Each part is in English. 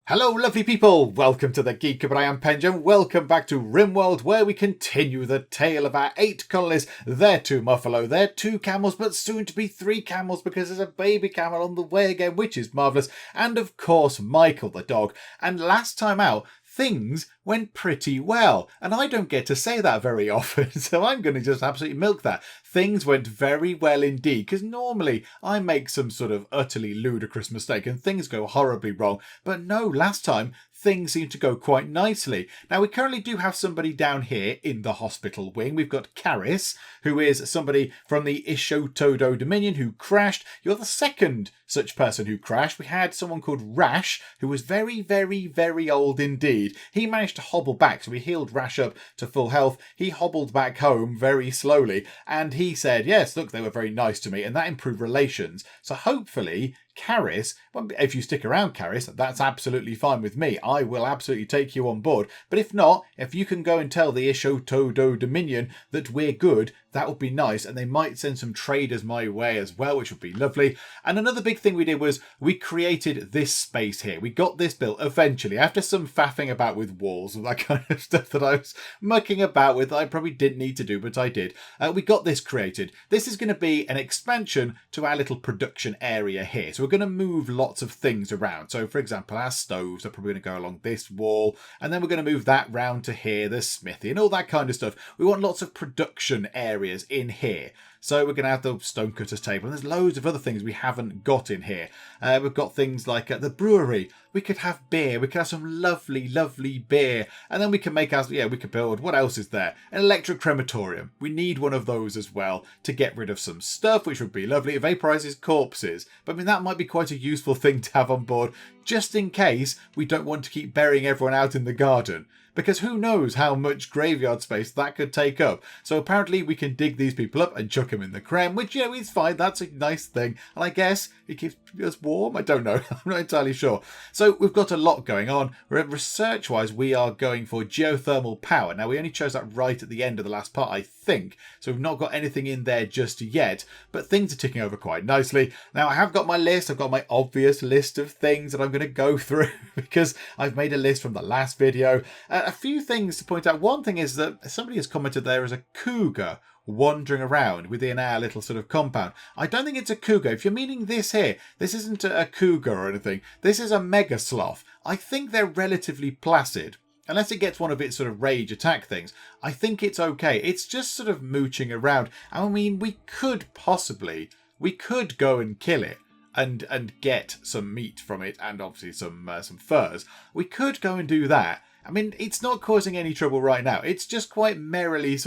Hello lovely people, welcome to the Geek, but I am Penjam. Welcome back to Rimworld, where we continue the tale of our 8 colonists. They're 2 Muffalo, they're 2 camels, but soon to be 3 camels because there's a baby camel on the way again, which is marvellous. And of course, Michael the dog. And last time out, things went pretty well. And I don't get to say that very often, so I'm going to just absolutely milk that. Things went very well indeed, because normally I make some sort of utterly ludicrous mistake and things go horribly wrong. But no, last time things seem to go quite nicely. Now, we currently do have somebody down here in the hospital wing. We've got Karis, who is somebody from the Ishotodo Dominion who crashed. You're the second such person who crashed. We had someone called Rash, who was very, very, very old indeed. He managed to hobble back, so we healed Rash up to full health. He hobbled back home very slowly, and he said, yes, look, they were very nice to me, and that improved relations. So hopefully Karis, well, if you stick around, Karis, that's absolutely fine with me. I will absolutely take you on board. But if not, if you can go and tell the Ishotodo Dominion that we're good, that would be nice. And they might send some traders my way as well, which would be lovely. And another big thing we did was we created this space here. We got this built eventually after some faffing about with walls and that kind of stuff that I was mucking about with that I probably didn't need to do, but I did. We got this created. This is going to be an expansion to our little production area here. So we're going to move lots of things around. So for example, our stoves are probably going to go along this wall, and then we're going to move that round to here, the smithy and all that kind of stuff. We want lots of production areas in here. So we're going to have the stonecutter's table, and there's loads of other things we haven't got in here. We've got things like the brewery. We could have beer. We could have some lovely, lovely beer. And then we can make we could build, what else is there? An electric crematorium. We need one of those as well to get rid of some stuff, which would be lovely. It vaporizes corpses. But I mean, that might be quite a useful thing to have on board, just in case we don't want to keep burying everyone out in the garden. Because who knows how much graveyard space that could take up. So apparently we can dig these people up and chuck them in the crem, which, is fine. That's a nice thing. And I guess it keeps us warm. I don't know. I'm not entirely sure. So we've got a lot going on. Research-wise, we are going for geothermal power. Now, we only chose that right at the end of the last part, I think. So we've not got anything in there just yet. But things are ticking over quite nicely. Now, I have got my list. I've got my obvious list of things that I'm going to go through because I've made a list from the last video. A few things to point out. One thing is that somebody has commented there is a cougar wandering around within our little sort of compound. I don't think it's a cougar. If you're meaning this here, this isn't a cougar or anything. This is a mega sloth. I think they're relatively placid. Unless it gets one of its sort of rage attack things, I think it's okay. It's just sort of mooching around. I mean, we could go and kill it and get some meat from it and obviously some furs. We could go and do that. I mean, it's not causing any trouble right now. It's just quite merrily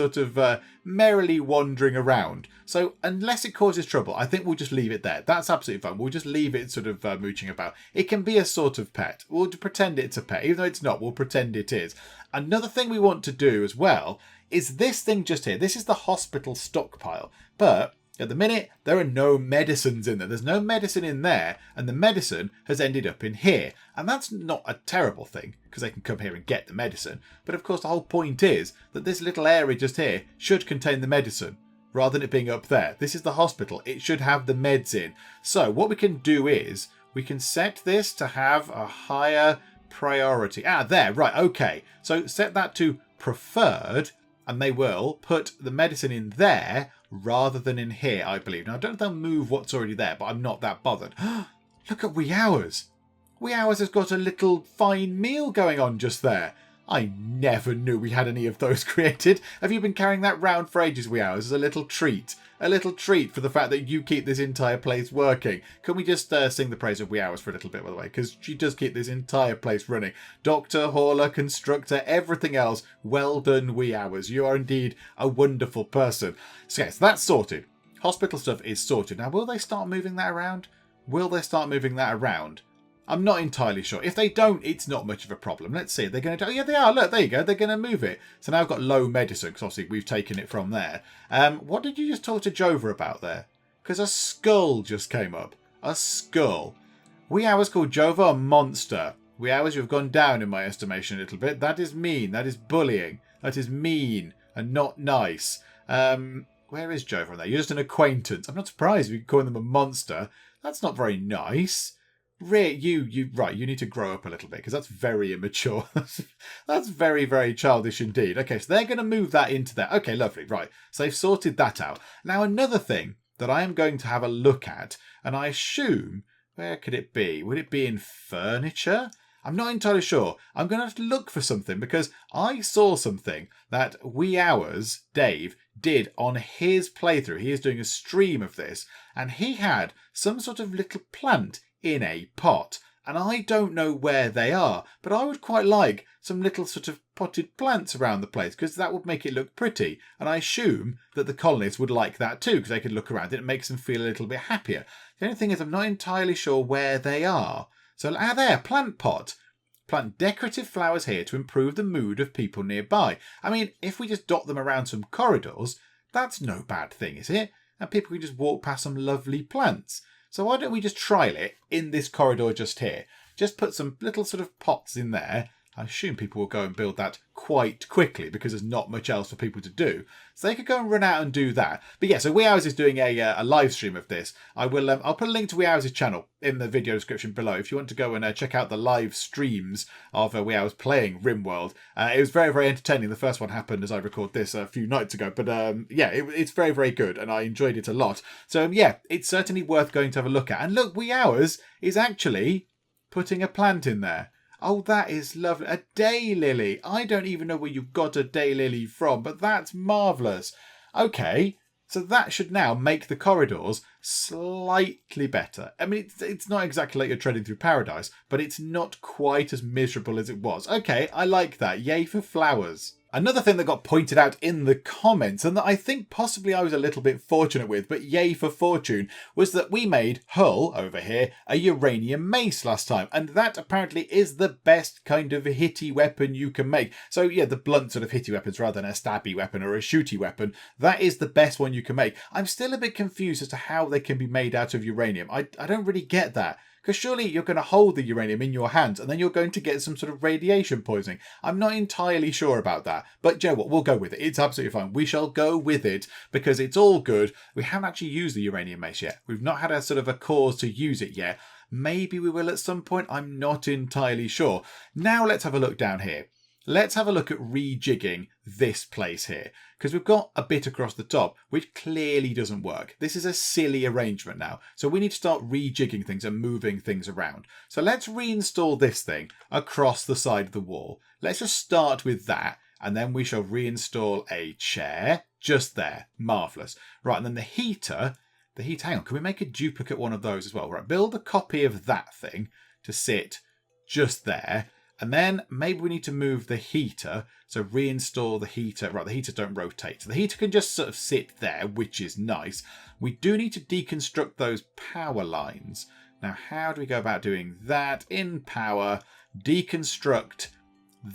merrily wandering around. So unless it causes trouble, I think we'll just leave it there. That's absolutely fine. We'll just leave it sort of mooching about. It can be a sort of pet. We'll pretend it's a pet. Even though it's not, we'll pretend it is. Another thing we want to do as well is this thing just here. This is the hospital stockpile. But at the minute, there are no medicines in there. There's no medicine in there, and the medicine has ended up in here. And that's not a terrible thing, because they can come here and get the medicine. But of course, the whole point is that this little area just here should contain the medicine, rather than it being up there. This is the hospital. It should have the meds in. So what we can do is, we can set this to have a higher priority. There, right, okay. So set that to preferred, and they will put the medicine in there rather than in here, I believe. Now, I don't know if they'll move what's already there, but I'm not that bothered. Look at Wee Hours. Wee Hours has got a little fine meal going on just there. I never knew we had any of those created. Have you been carrying that round for ages, Wee Hours, as a little treat? A little treat for the fact that you keep this entire place working. Can we just sing the praise of Wee Hours for a little bit, by the way? Because she does keep this entire place running. Doctor, hauler, constructor, everything else. Well done, Wee Hours. You are indeed a wonderful person. So yes, that's sorted. Hospital stuff is sorted. Now, will they start moving that around? I'm not entirely sure. If they don't, it's not much of a problem. Let's see. They're going to do... Yeah, they are. Look, there you go. They're going to move it. So now I've got low medicine, because obviously we've taken it from there. What did you just talk to Jova about there? Because a skull just came up. A skull. Wee Hours called Jova a monster. Wee Hours, you've gone down in my estimation a little bit. That is mean. That is bullying. That is mean and not nice. Where is Jova on there? You're just an acquaintance. I'm not surprised if you're calling them a monster. That's not very nice. Right, you need to grow up a little bit because that's very immature. That's very, very childish indeed. Okay, so they're going to move that into there. Okay, lovely. Right, so they've sorted that out. Now, another thing that I am going to have a look at, and I assume, where could it be? Would it be in furniture? I'm not entirely sure. I'm going to have to look for something because I saw something that Wee Hours, Dave, did on his playthrough. He is doing a stream of this, and he had some sort of little plant in a pot. And I don't know where they are, but I would quite like some little sort of potted plants around the place because that would make it look pretty. And I assume that the colonists would like that too because they could look around it and it makes them feel a little bit happier. The only thing is I'm not entirely sure where they are. So there, plant pot. Plant decorative flowers here to improve the mood of people nearby. I mean, if we just dot them around some corridors, that's no bad thing, is it? And people can just walk past some lovely plants. So why don't we just trial it in this corridor just here? Just put some little sort of pots in there. I assume people will go and build that quite quickly because there's not much else for people to do. So they could go and run out and do that. But yeah, so Wee Hours is doing a live stream of this. I'll put a link to Wee Hours' channel in the video description below if you want to go and check out the live streams of Wee Hours playing Rimworld. It was very, very entertaining. The first one happened as I record this a few nights ago. But yeah, it's very, very good and I enjoyed it a lot. So yeah, it's certainly worth going to have a look at. And look, Wee Hours is actually putting a plant in there. Oh, that is lovely. A daylily. I don't even know where you got a daylily from, but that's marvellous. Okay, so that should now make the corridors slightly better. I mean, it's not exactly like you're treading through paradise, but it's not quite as miserable as it was. Okay, I like that. Yay for flowers. Another thing that got pointed out in the comments, and that I think possibly I was a little bit fortunate with, but yay for fortune, was that we made Hull, over here, a uranium mace last time. And that apparently is the best kind of hitty weapon you can make. So yeah, the blunt sort of hitty weapons rather than a stabby weapon or a shooty weapon, that is the best one you can make. I'm still a bit confused as to how they can be made out of uranium. I don't really get that. Because surely you're going to hold the uranium in your hands and then you're going to get some sort of radiation poisoning. I'm not entirely sure about that. But you know what? We'll go with it. It's absolutely fine. We shall go with it because it's all good. We haven't actually used the uranium mace yet. We've not had a sort of a cause to use it yet. Maybe we will at some point. I'm not entirely sure. Now let's have a look down here. Let's have a look at rejigging this place here, because we've got a bit across the top, which clearly doesn't work. This is a silly arrangement now. So we need to start rejigging things and moving things around. So let's reinstall this thing across the side of the wall. Let's just start with that, and then we shall reinstall a chair just there. Marvellous. Right, and then the heater, hang on, can we make a duplicate one of those as well? Right, build a copy of that thing to sit just there. And then maybe we need to move the heater. So reinstall the heater. Right, the heaters don't rotate. So the heater can just sort of sit there, which is nice. We do need to deconstruct those power lines. Now, how do we go about doing that? In power, deconstruct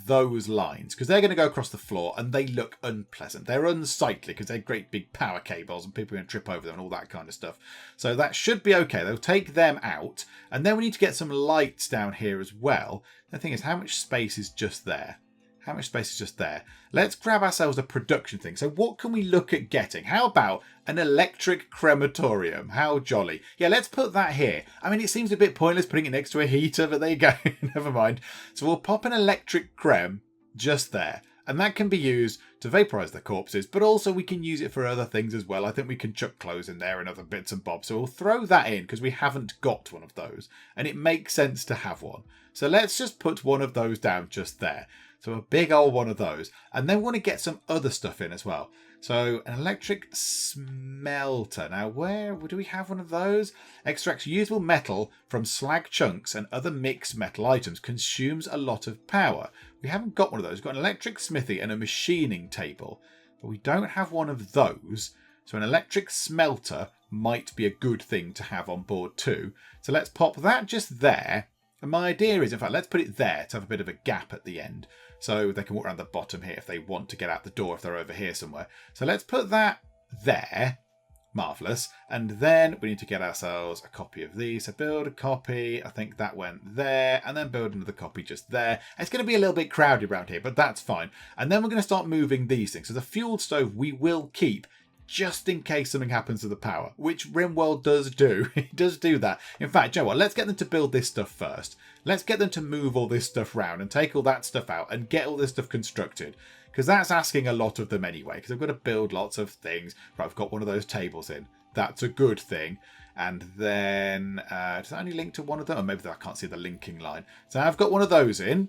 those lines, because they're going to go across the floor and they look unpleasant. They're unsightly because they're great big power cables and people are going to trip over them and all that kind of stuff. So that should be okay. They'll take them out. And then we need to get some lights down here as well. The thing is, how much space is just there? How much space is just there? Let's grab ourselves a production thing. So what can we look at getting? How about an electric crematorium? How jolly. Yeah, let's put that here. I mean, it seems a bit pointless putting it next to a heater, but there you go. Never mind. So we'll pop an electric crem just there. And that can be used to vaporize the corpses, but also we can use it for other things as well. I think we can chuck clothes in there and other bits and bobs. So we'll throw that in because we haven't got one of those. And it makes sense to have one. So let's just put one of those down just there. So a big old one of those. And then we want to get some other stuff in as well. So an electric smelter. Now, where do we have one of those? Extracts usable metal from slag chunks and other mixed metal items. Consumes a lot of power. We haven't got one of those. We've got an electric smithy and a machining table. But we don't have one of those. So an electric smelter might be a good thing to have on board too. So let's pop that just there. And my idea is, in fact, let's put it there to have a bit of a gap at the end. So they can walk around the bottom here if they want to get out the door if they're over here somewhere. So let's put that there. Marvellous. And then we need to get ourselves a copy of these. So build a copy. I think that went there. And then build another copy just there. It's going to be a little bit crowded around here, but that's fine. And then we're going to start moving these things. So the fuel stove we will keep just in case something happens to the power, which Rimworld does do. It does do that. In fact, you know what? Let's get them to build this stuff first. Let's get them to move all this stuff around and take all that stuff out and get all this stuff constructed. Because that's asking a lot of them anyway, because I've got to build lots of things. Right, I've got one of those tables in. That's a good thing. And then, does that only link to one of them? Or maybe I can't see the linking line. So I've got one of those in.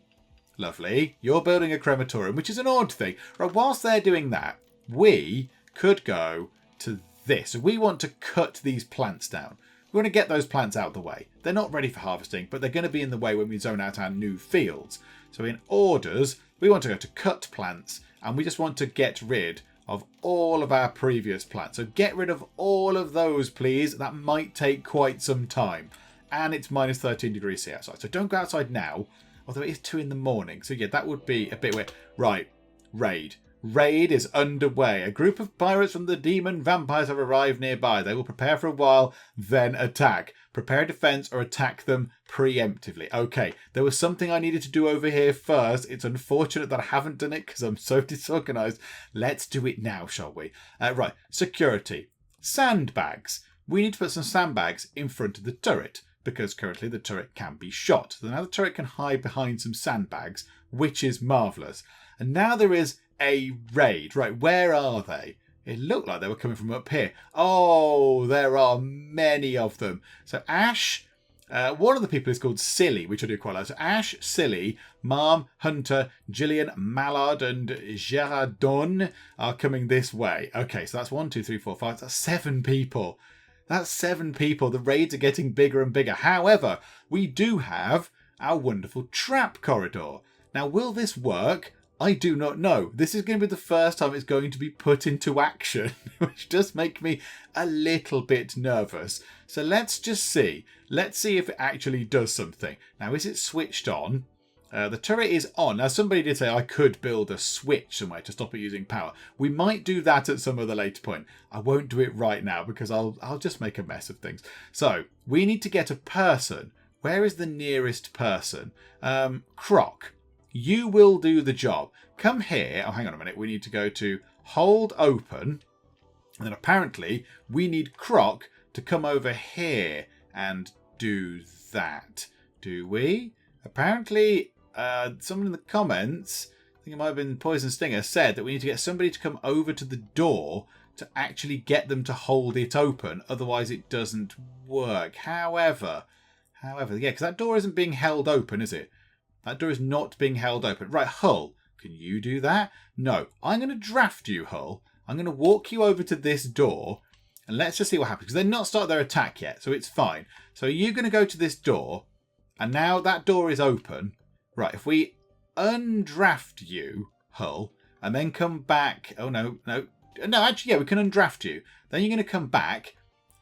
Lovely. You're building a crematorium, which is an odd thing. Right, whilst they're doing that, we could go to this. We want to cut these plants down. We want to get those plants out of the way. They're not ready for harvesting, but they're going to be in the way when we zone out our new fields. So in orders, we want to go to cut plants, and we just want to get rid of all of our previous plants. So get rid of all of those, please. That might take quite some time. And it's minus 13 degrees C outside. So don't go outside now, although it is 2 in the morning. So yeah, that would be a bit weird. Right, raid. Raid is underway. A group of pirates from the demon vampires have arrived nearby. They will prepare for a while, then attack. Prepare a defense or attack them preemptively. Okay, there was something I needed to do over here first. It's unfortunate that I haven't done it because I'm so disorganized. Let's do it now, shall we? Right, security. Sandbags. We need to put some sandbags in front of the turret because currently the turret can be shot. So now the turret can hide behind some sandbags, which is marvellous. And now there is a raid. Right, where are they? It looked like they were coming from up here. Oh, there are many of them. So Ash, one of the people is called Silly, which I do quite like. So Ash, Silly, Marm, Hunter, Gillian, Mallard, and Gerardon are coming this way. Okay, so that's 1, 2, 3, 4, 5. That's 7 people. That's 7 people. The raids are getting bigger and bigger. However, we do have our wonderful trap corridor. Now, will this work? I do not know. This is going to be the first time it's going to be put into action, which does make me a little bit nervous. So let's just see. Let's see if it actually does something. Now, is it switched on? The turret is on. Now, somebody did say I could build a switch somewhere to stop it using power. We might do that at some other later point. I won't do it right now because I'll just make a mess of things. So we need to get a person. Where is the nearest person? Croc. You will do the job. Come here. Oh, hang on a minute. We need to go to hold open. And then apparently we need Croc to come over here and do that. Do we? Apparently, someone in the comments, I think it might have been Poison Stinger, said that we need to get somebody to come over to the door to actually get them to hold it open. Otherwise, it doesn't work. However, yeah, because that door isn't being held open, is it? That door is not being held open. Right, Hull, can you do that? No. I'm going to draft you, Hull. I'm going to walk you over to this door, and let's just see what happens. Because they've not started their attack yet, so it's fine. So you're going to go to this door, and now that door is open. Right, if we undraft you, Hull, and then come back... Oh, no, actually, yeah, we can undraft you. Then you're going to come back.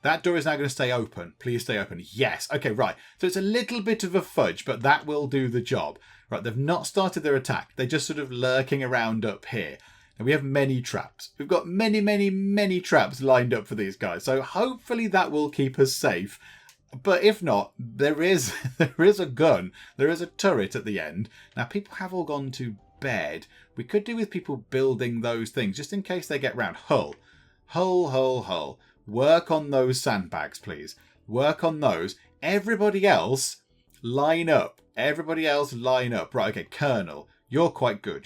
That door is now going to stay open. Please stay open. Yes. Okay, right. So it's a little bit of a fudge, but that will do the job. Right, they've not started their attack. They're just sort of lurking around up here. And we have many traps. We've got many, many, many traps lined up for these guys. So hopefully that will keep us safe. But if not, there is a gun. There is a turret at the end. Now, people have all gone to bed. We could do with people building those things, just in case they get round. Hull. Work on those sandbags, please. Work on those. Everybody else, line up. Right, okay, Colonel. You're quite good.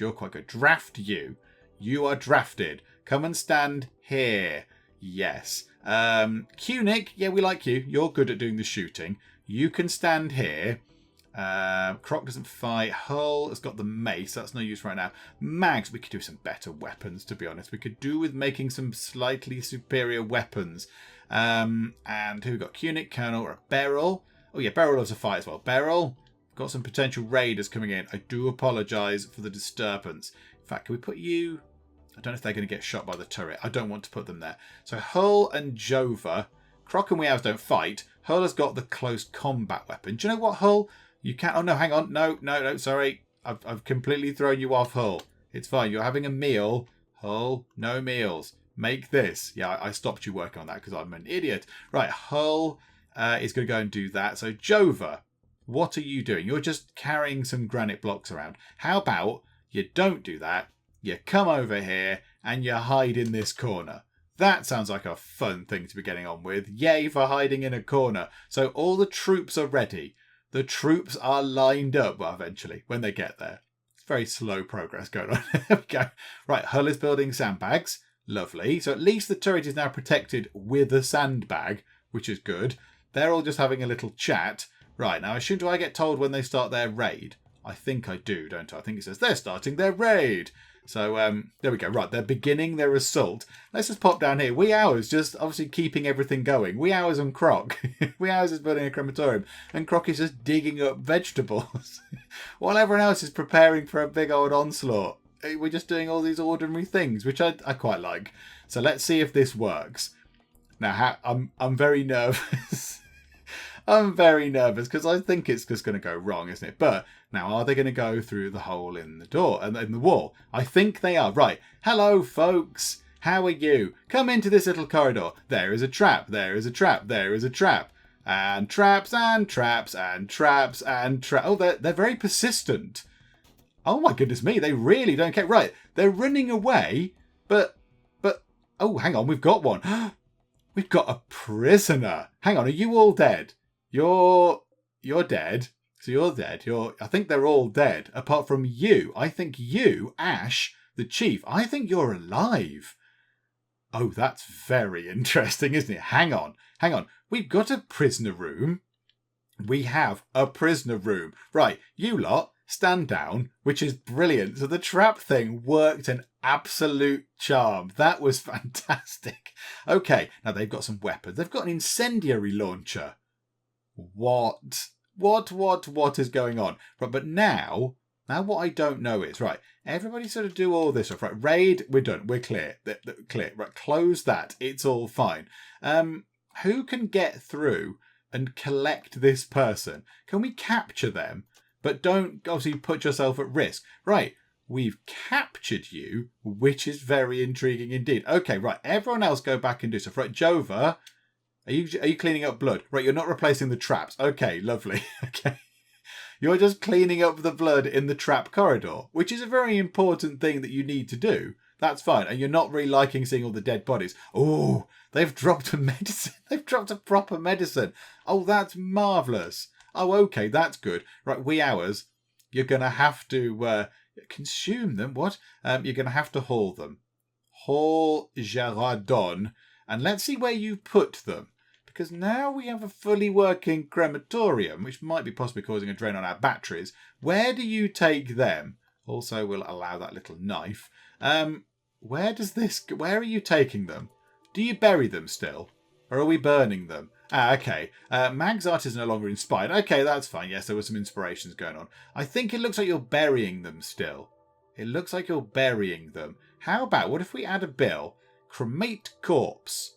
Draft you. You are drafted. Come and stand here. Yes. Cunic, yeah, we like you. You're good at doing the shooting. You can stand here. Croc doesn't fight. Hull has got the mace. That's no use right now. Mags, we could do some better weapons, to be honest. We could do with making some slightly superior weapons. And who we got? Cunic, Colonel, or a Beryl. Oh yeah, Beryl loves a fight as well. Beryl, got some potential raiders coming in. I do apologise for the disturbance. In fact, can we put you... I don't know if they're going to get shot by the turret. I don't want to put them there. So Hull and Jova. Croc and Weows don't fight. Hull has got the close combat weapon. Do you know what, Hull? You can't... Oh, no, hang on. No, sorry. I've completely thrown you off, Hull. It's fine. You're having a meal. Hull, no meals. Make this. Yeah, I stopped you working on that because I'm an idiot. Right, Hull is going to go and do that. So, Jova, what are you doing? You're just carrying some granite blocks around. How about you don't do that? You come over here and you hide in this corner. That sounds like a fun thing to be getting on with. Yay for hiding in a corner. So all the troops are ready. The troops are lined up, well, eventually, when they get there. It's very slow progress going on. There we go. Right, Hull is building sandbags. Lovely. So at least the turret is now protected with a sandbag, which is good. They're all just having a little chat. Right, now, do I get told when they start their raid? I think I do, don't I? I think it says they're starting their raid. So, there we go. Right, they're beginning their assault. Let's just pop down here. Wee Hours just obviously keeping everything going. Wee Hours and Croc. Wee Hours is building a crematorium, and Croc is just digging up vegetables. While everyone else is preparing for a big old onslaught. We're just doing all these ordinary things, which I quite like. So let's see if this works. Now, I'm very nervous. I'm very nervous because I think it's just going to go wrong, isn't it? But now, are they going to go through the hole in the door and in the wall? I think they are. Right. Hello, folks. How are you? Come into this little corridor. There is a trap. There is a trap. There is a trap. And traps and traps and traps and traps. Oh, they're very persistent. Oh, my goodness me. They really don't care. Right. They're running away. But, oh, hang on. We've got one. We've got a prisoner. Hang on. Are you all dead? You're dead. So you're dead. I think they're all dead, apart from you. I think you, Ash, the chief, I think you're alive. Oh, that's very interesting, isn't it? Hang on. We've got a prisoner room. We have a prisoner room. Right, you lot, stand down, which is brilliant. So the trap thing worked an absolute charm. That was fantastic. Okay, now they've got some weapons. They've got an incendiary launcher. What is going on? Right, but now what I don't know is, right, everybody sort of do all this stuff. Right, raid, we're done. We're clear. Clear. Right, close that. It's all fine. Who can get through and collect this person? Can we capture them? But don't obviously put yourself at risk. Right, we've captured you, which is very intriguing indeed. Okay, right, everyone else go back and do stuff. Right, Jova, Are you cleaning up blood? Right, you're not replacing the traps. Okay, lovely. Okay. You're just cleaning up the blood in the trap corridor, which is a very important thing that you need to do. That's fine. And you're not really liking seeing all the dead bodies. Oh, they've dropped a medicine. They've dropped a proper medicine. Oh, that's marvellous. Oh, okay, that's good. Right, Wee Hours, you're going to have to consume them. What? You're going to have to haul them. Haul Gerardon. And let's see where you put them. Because now we have a fully working crematorium, which might be possibly causing a drain on our batteries. Where do you take them? Also, we'll allow that little knife. Where are you taking them? Do you bury them still? Or are we burning them? Ah, okay. Mag's art is no longer inspired. Okay, that's fine. Yes, there were some inspirations going on. I think it looks like you're burying them still. It looks like you're burying them. How about, what if we add a bill? Cremate corpse.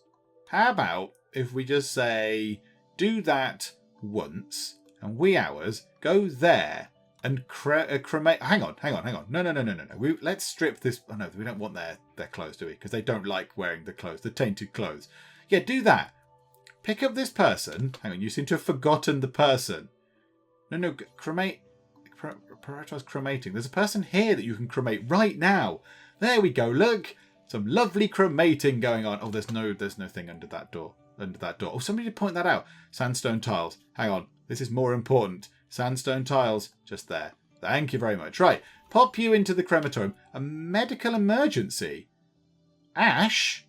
How about if we just say, do that once, and Wee Hours, go there and cremate. Hang on. No. Let's strip this. Oh no, we don't want their clothes, do we? Because they don't like wearing the clothes, the tainted clothes. Yeah, do that. Pick up this person. Hang on, you seem to have forgotten the person. No, cremate. Prioritize cremating. There's a person here that you can cremate right now. There we go. Look. Some lovely cremating going on. Oh, there's no thing under that door. Oh, somebody did point that out. Sandstone tiles. Hang on. This is more important. Sandstone tiles. Just there. Thank you very much. Right. Pop you into the crematorium. A medical emergency. Ash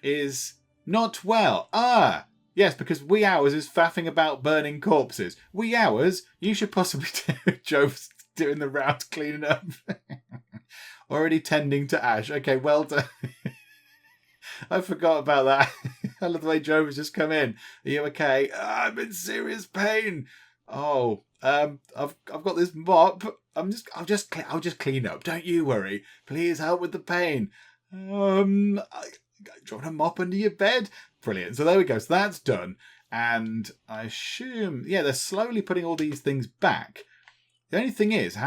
is not well. Ah, yes, because Wee Hours is faffing about burning corpses. Wee Hours, you should possibly do Joe's doing the round cleaning up. Already tending to Ash. Okay, well done. I forgot about that. I love the way Joe has just come in. Are you okay? I'm in serious pain. Oh, I've got this mop. I'll just clean up. Don't you worry. Please help with the pain. Do you want a mop under your bed? Brilliant. So there we go. So that's done. And I assume, yeah, they're slowly putting all these things back. The only thing is,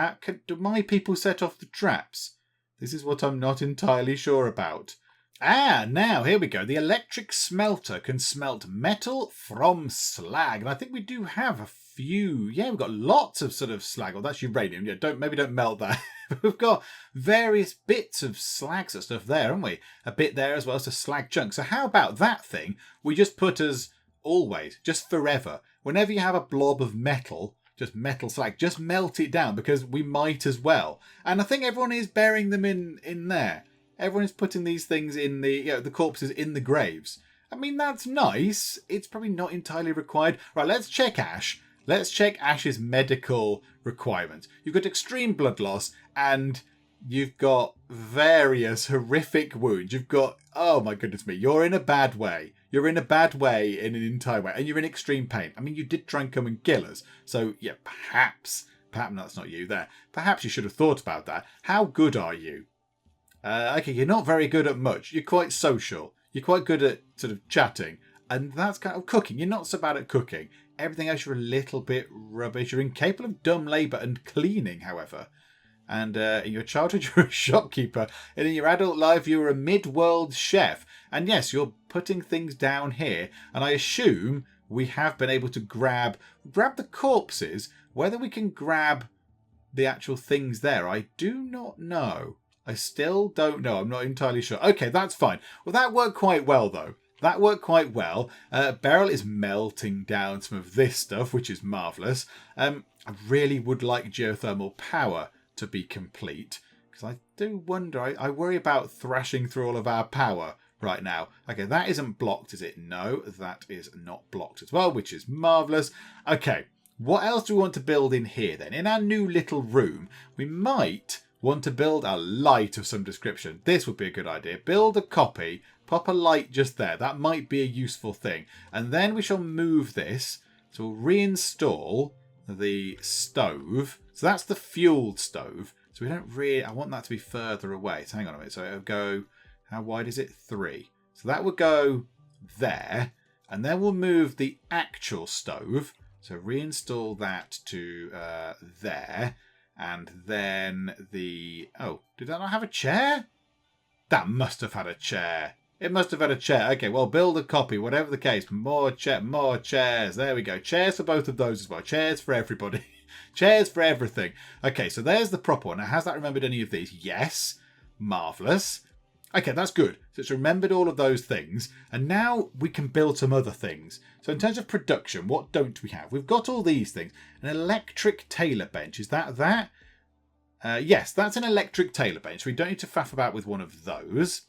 do my people set off the traps? This is what I'm not entirely sure about. Now here we go. The electric smelter can smelt metal from slag. And I think we do have a few. Yeah, we've got lots of sort of slag. Oh, that's uranium. Yeah, don't melt that. We've got various bits of slag sort of stuff there, haven't we? A bit there as well as a slag chunk. So how about that thing? We just put as always, just forever. Whenever you have a blob of metal, just metal slag, just melt it down because we might as well. And I think everyone is burying them in there. Everyone is putting these things in the corpses in the graves. I mean, that's nice. It's probably not entirely required. Right, let's check Ash. Let's check Ash's medical requirements. You've got extreme blood loss and you've got various horrific wounds. You've got, oh my goodness me, you're in a bad way. You're in a bad way in an entire way. And you're in extreme pain. I mean, you did try and come and kill us. So, yeah, perhaps that's not you there. Perhaps you should have thought about that. How good are you? Okay, you're not very good at much. You're quite social. You're quite good at sort of chatting. And that's kind of cooking. You're not so bad at cooking. Everything else, you're a little bit rubbish. You're incapable of dumb labour and cleaning, however. And in your childhood, you're a shopkeeper. And in your adult life, you're a mid-world chef. And yes, you're putting things down here. And I assume we have been able to grab the corpses. Whether we can grab the actual things there, I do not know. I still don't know. I'm not entirely sure. Okay, that's fine. Well, that worked quite well, though. That worked quite well. Beryl is melting down some of this stuff, which is marvellous. I really would like geothermal power to be complete, because I do wonder, I worry about thrashing through all of our power right now. Okay, that isn't blocked, is it? No, that is not blocked as well, which is marvellous. Okay, what else do we want to build in here then? In our new little room, we might want to build a light of some description. This would be a good idea. Build a copy, pop a light just there. That might be a useful thing. And then we shall move this. So we'll reinstall the stove. So that's the fueled stove. So we don't really, I want that to be further away. So hang on a minute. So it'll go, how wide is it? 3. So that would go there. And then we'll move the actual stove. So reinstall that to there. And then the... Oh, did that not have a chair? That must have had a chair. It must have had a chair. Okay, well, build a copy, whatever the case. More chairs. There we go. Chairs for both of those as well. Chairs for everybody. Chairs for everything. Okay, so there's the proper one. Now, has that remembered any of these? Yes. Marvellous. Okay, that's good. So it's remembered all of those things. And now we can build some other things. So in terms of production, what don't we have? We've got all these things. An electric tailor bench. Is that? Yes, that's an electric tailor bench. We don't need to faff about with one of those.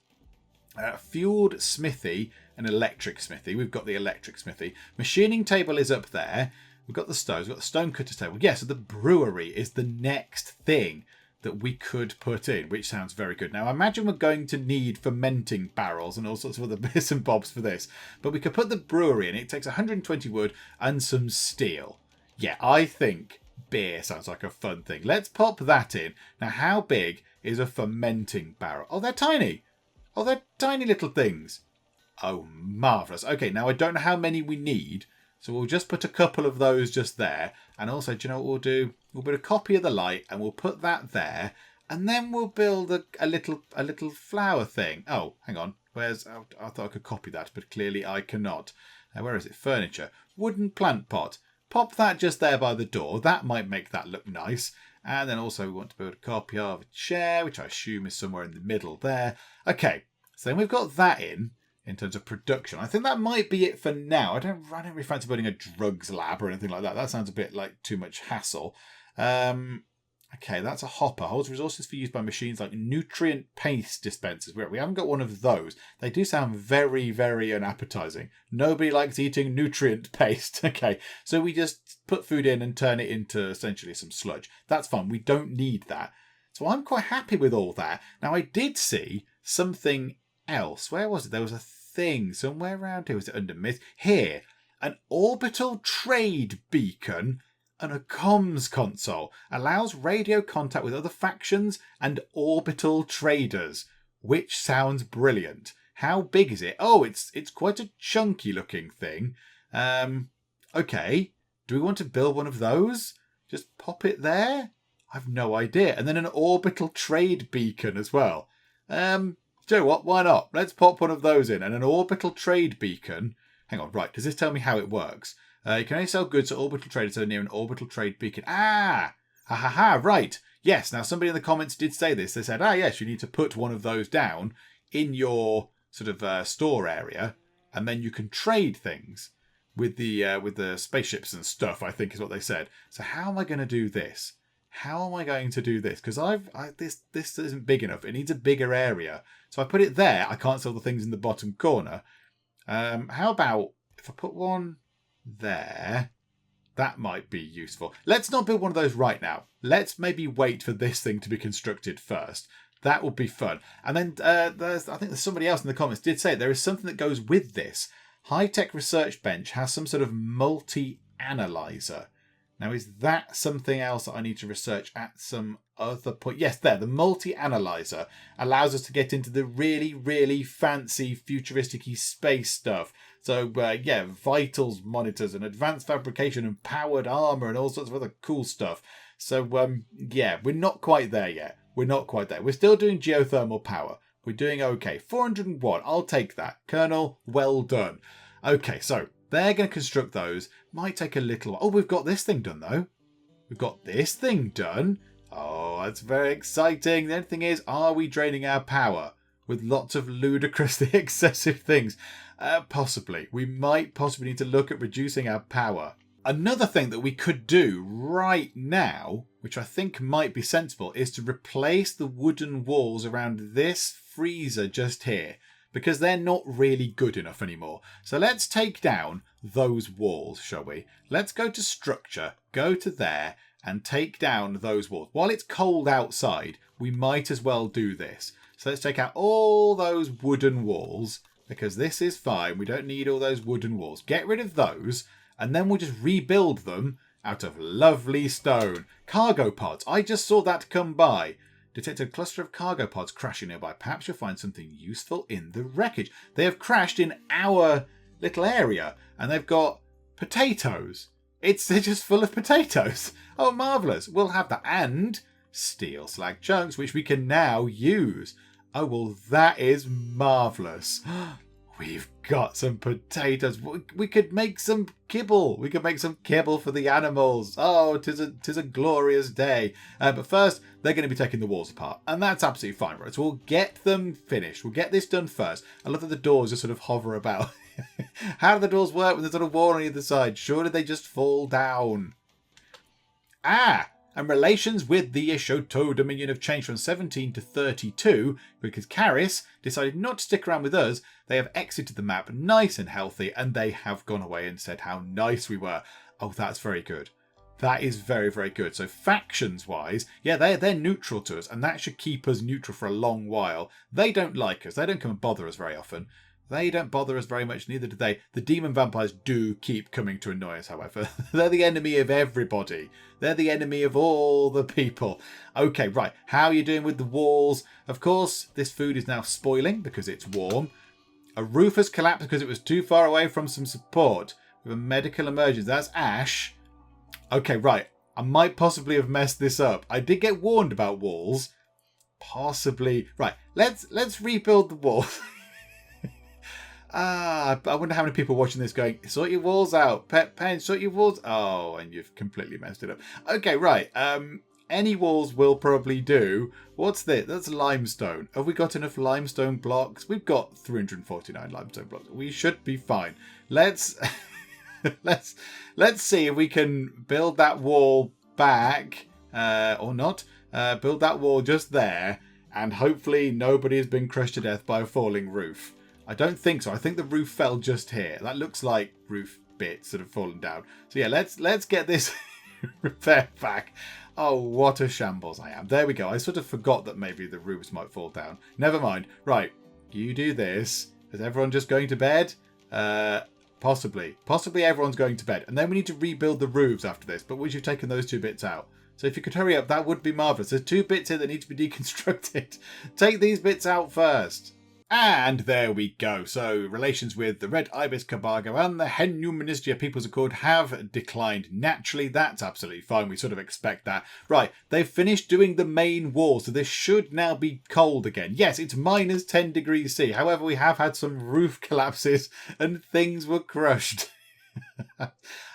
Fueled smithy and electric smithy. We've got the electric smithy. Machining table is up there. We've got the stoves. We've got the stone cutter table. Yeah, so the brewery is the next thing that we could put in, which sounds very good. Now, I imagine we're going to need fermenting barrels and all sorts of other bits and bobs for this. But we could put the brewery in. It takes 120 wood and some steel. Yeah, I think beer sounds like a fun thing. Let's pop that in. Now, how big is a fermenting barrel? Oh, they're tiny. Oh, they're tiny little things. Oh, marvellous. Okay, now I don't know how many we need. So we'll just put a couple of those just there. And also, do you know what we'll do? We'll put a copy of the light and we'll put that there. And then we'll build a little flower thing. Oh, hang on. Where's... Oh, I thought I could copy that, but clearly I cannot. Where is it? Furniture. Wooden plant pot. Pop that just there by the door. That might make that look nice. And then also we want to build a copy of a chair, which I assume is somewhere in the middle there. Okay, so then we've got that in terms of production. I think that might be it for now. I don't really fancy building a drugs lab or anything like that. That sounds a bit like too much hassle. Okay, that's a hopper. Holds resources for use by machines like nutrient paste dispensers. We haven't got one of those. They do sound very, very unappetizing. Nobody likes eating nutrient paste. Okay, so we just put food in and turn it into essentially some sludge. That's fine. We don't need that. So I'm quite happy with all that. Now, I did see something else. Where was it? There was a thing somewhere around here. Was it under myth? Here, an orbital trade beacon and a comms console allows radio contact with other factions and orbital traders, which sounds brilliant. How big is it? Oh, it's quite a chunky looking thing. Okay, do we want to build one of those? Just pop it there? I've no idea. And then an orbital trade beacon as well. Do you know what? Why not? Let's pop one of those in. And an orbital trade beacon. Hang on, right. Does this tell me how it works? You can only sell goods to orbital traders so near an orbital trade beacon. Ah! Ha ha ha, right. Yes, now somebody in the comments did say this. They said, yes, you need to put one of those down in your sort of store area. And then you can trade things with the spaceships and stuff, I think is what they said. So how am I going to do this? How am I going to do this? Because this isn't big enough. It needs a bigger area. So I put it there. I can't sell the things in the bottom corner. How about if I put one there? That might be useful. Let's not build one of those right now. Let's maybe wait for this thing to be constructed first. That would be fun. And then I think there's somebody else in the comments did say there is something that goes with this. High-tech research bench has some sort of multi-analyzer. Now, is that something else that I need to research at some other point? Yes, there. The multi-analyzer allows us to get into the really, really fancy futuristic-y space stuff. So, vitals monitors and advanced fabrication and powered armor and all sorts of other cool stuff. So, we're not quite there yet. We're not quite there. We're still doing geothermal power. We're doing okay. 401. I'll take that. Colonel, well done. Okay, so they're going to construct those. Might take a little while. Oh, we've got this thing done, though. We've got this thing done. Oh, that's very exciting. The only thing is, are we draining our power with lots of ludicrously excessive things? Possibly. We might possibly need to look at reducing our power. Another thing that we could do right now, which I think might be sensible, is to replace the wooden walls around this freezer just here, because they're not really good enough anymore. So let's take down those walls, shall we? Let's go to structure, go to there, and take down those walls. While it's cold outside, we might as well do this. So let's take out all those wooden walls, because this is fine. We don't need all those wooden walls. Get rid of those, and then we'll just rebuild them out of lovely stone. Cargo pods. I just saw that come by. Detect a cluster of cargo pods crashing nearby. Perhaps you'll find something useful in the wreckage. They have crashed in our little area, and they've got potatoes. They're just full of potatoes. Oh, marvellous. We'll have that. And steel slag chunks, which we can now use. Oh, well, that is marvellous. We've got some potatoes. We could make some kibble. We could make some kibble for the animals. Oh, 'tis a glorious day. But first, they're going to be taking the walls apart. And that's absolutely fine, right? So we'll get them finished. We'll get this done first. I love that the doors just sort of hover about. How do the doors work when there's not a wall on either side? Surely they just fall down. And relations with the Ishoto Dominion have changed from 17 to 32 because Karis decided not to stick around with us. They have exited the map nice and healthy, and they have gone away and said how nice we were. Oh, that's very good. That is very, very good. So factions-wise, they're neutral to us, and that should keep us neutral for a long while. They don't like us. They don't come and bother us very often. They don't bother us very much, neither do they. The demon vampires do keep coming to annoy us, however. They're the enemy of everybody. They're the enemy of all the people. Okay, right. How are you doing with the walls? Of course, this food is now spoiling because it's warm. A roof has collapsed because it was too far away from some support. We have a medical emergency. That's Ash. Okay, right. I might possibly have messed this up. I did get warned about walls. Possibly. Right. Let's rebuild the walls. I wonder how many people watching this going, sort your walls out. Pen, sort your walls. Oh, and you've completely messed it up. Okay, right. Any walls will probably do. What's this? That's limestone. Have we got enough limestone blocks? We've got 349 limestone blocks. We should be fine. Let's see if we can build that wall back or not. Build that wall just there, and hopefully nobody has been crushed to death by a falling roof. I don't think so. I think the roof fell just here. That looks like roof bits that have fallen down. So yeah, let's get this repaired back. Oh, what a shambles I am. There we go. I sort of forgot that maybe the roofs might fall down. Never mind. Right, you do this. Is everyone just going to bed? Possibly. Possibly everyone's going to bed. And then we need to rebuild the roofs after this, but once you've taken those 2 bits out. So if you could hurry up, that would be marvellous. There's 2 bits here that need to be deconstructed. Take these bits out first. And there we go. So relations with the red ibis cabargo and the hen numanistia peoples accord have declined naturally. That's absolutely fine. We sort of expect that. Right, they've finished doing the main wall, so this should now be cold again. Yes, it's minus 10 degrees C. However, we have had some roof collapses and things were crushed.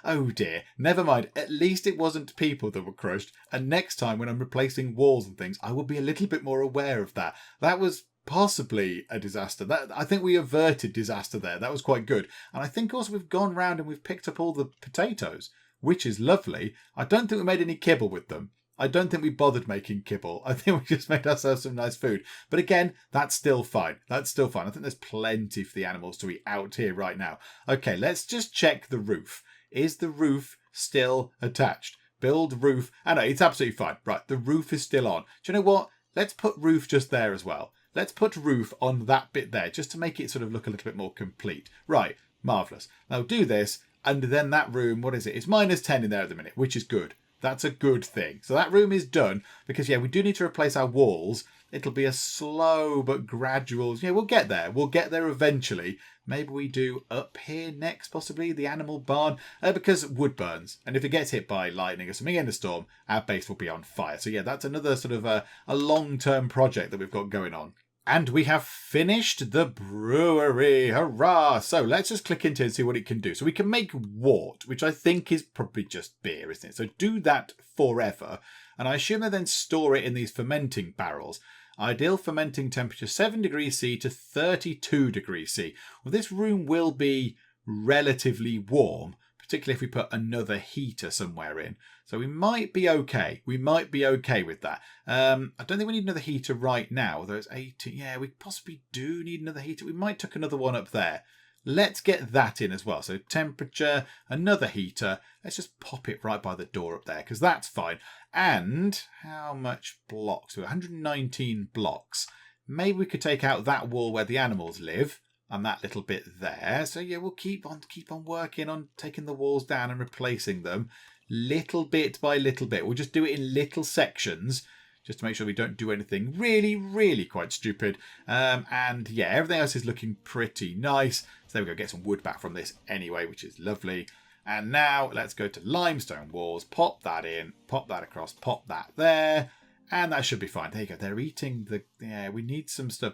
Oh dear, never mind. At least it wasn't people that were crushed. And next time when I'm replacing walls and things, I will be a little bit more aware of that. That was possibly a disaster. I think we averted disaster there. That was quite good. And I think also we've gone round and we've picked up all the potatoes, which is lovely. I don't think we made any kibble with them. I don't think we bothered making kibble. I think we just made ourselves some nice food. But again, that's still fine. That's still fine. I think there's plenty for the animals to eat out here right now. Okay, let's just check the roof. Is the roof still attached? Build roof. Oh no, it's absolutely fine. Right, the roof is still on. Do you know what? Let's put roof just there as well. Let's put roof on that bit there, just to make it sort of look a little bit more complete. Right, marvellous. Now do this, and then that room, what is it? It's minus 10 in there at the minute, which is good. That's a good thing. So that room is done, because yeah, we do need to replace our walls. It'll be a slow but gradual, yeah, we'll get there. We'll get there eventually. Maybe we do up here next, possibly, the animal barn, because wood burns. And if it gets hit by lightning or something in a storm, our base will be on fire. So yeah, that's another sort of a long-term project that we've got going on. And we have finished the brewery. Hurrah! So let's just click into it and see what it can do. So we can make wort, which I think is probably just beer, isn't it? So do that forever. And I assume they then store it in these fermenting barrels. Ideal fermenting temperature 7 degrees C to 32 degrees C. Well, this room will be relatively warm, particularly if we put another heater somewhere in. So we might be okay. We might be okay with that. I don't think we need another heater right now, although it's 18. Yeah, we possibly do need another heater. We might tuck another one up there. Let's get that in as well. So temperature, another heater. Let's just pop it right by the door up there, because that's fine. And how much blocks? 119 blocks. Maybe we could take out that wall where the animals live and that little bit there. So yeah, we'll keep on working on taking the walls down and replacing them little bit by little bit. We'll just do it in little sections, just to make sure we don't do anything really, really quite stupid. And yeah, everything else is looking pretty nice. So there we go, get some wood back from this anyway, which is lovely. And now let's go to limestone walls, pop that in, pop that across, pop that there. And that should be fine. There you go, they're eating the, yeah, we need some stuff.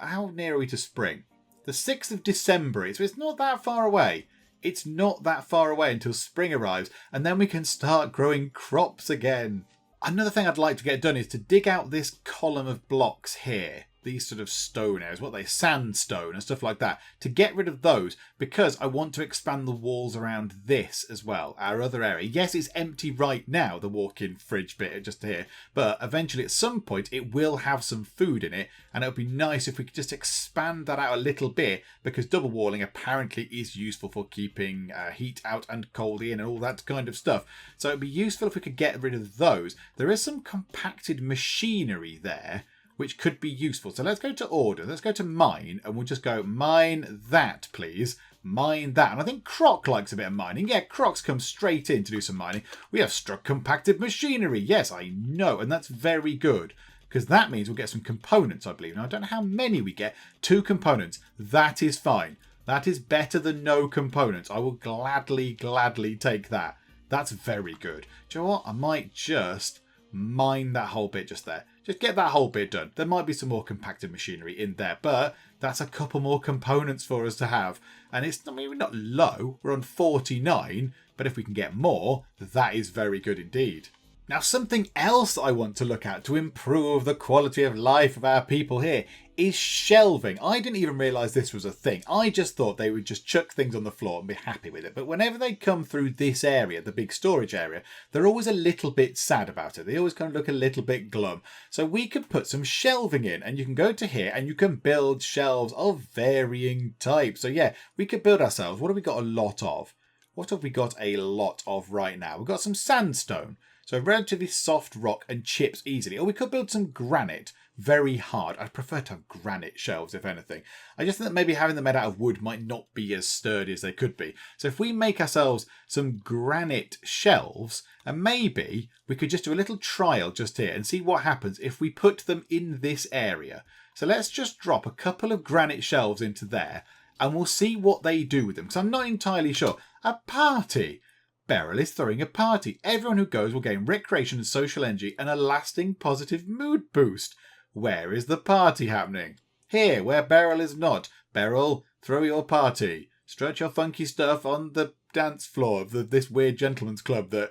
How near are we to spring? The 6th of December, so it's not that far away. It's not that far away until spring arrives, and then we can start growing crops again. Another thing I'd like to get done is to dig out this column of blocks here. These sort of stone areas, what are they? Sandstone and stuff like that. To get rid of those, because I want to expand the walls around this as well, our other area. Yes, it's empty right now, the walk-in fridge bit just here, but eventually at some point it will have some food in it, and it would be nice if we could just expand that out a little bit, because double walling apparently is useful for keeping heat out and cold in and all that kind of stuff. So it would be useful if we could get rid of those. There is some compacted machinery there, which could be useful. So let's go to order. Let's go to mine, and we'll just go mine that, please. Mine that. And I think Croc likes a bit of mining. Yeah, Croc's come straight in to do some mining. We have struck compacted machinery. Yes, I know. And that's very good, because that means we'll get some components, I believe. Now, I don't know how many we get. 2 components. That is fine. That is better than no components. I will gladly take that. That's very good. Do you know what? I might just mine that whole bit just there. Just get that whole bit done. There might be some more compacted machinery in there, but that's a couple more components for us to have. And it's, I mean, we're not low. We're on 49, but if we can get more, that is very good indeed. Now, something else I want to look at to improve the quality of life of our people here is shelving. I didn't even realise this was a thing. I just thought they would just chuck things on the floor and be happy with it. But whenever they come through this area, the big storage area, they're always a little bit sad about it. They always kind of look a little bit glum. So we could put some shelving in, and you can go to here and you can build shelves of varying types. So yeah, we could build ourselves. What have we got a lot of? What have we got a lot of right now? We've got some sandstone. So relatively soft rock and chips easily. Or we could build some granite very hard. I'd prefer to have granite shelves, if anything. I just think that maybe having them made out of wood might not be as sturdy as they could be. So if we make ourselves some granite shelves, and maybe we could just do a little trial just here and see what happens if we put them in this area. So let's just drop a couple of granite shelves into there and we'll see what they do with them. Because I'm not entirely sure. A party. Beryl is throwing a party. Everyone who goes will gain recreation and social energy and a lasting positive mood boost. Where is the party happening? Here, where Beryl is not. Beryl, throw your party. Stretch your funky stuff on the dance floor of this weird gentleman's club that...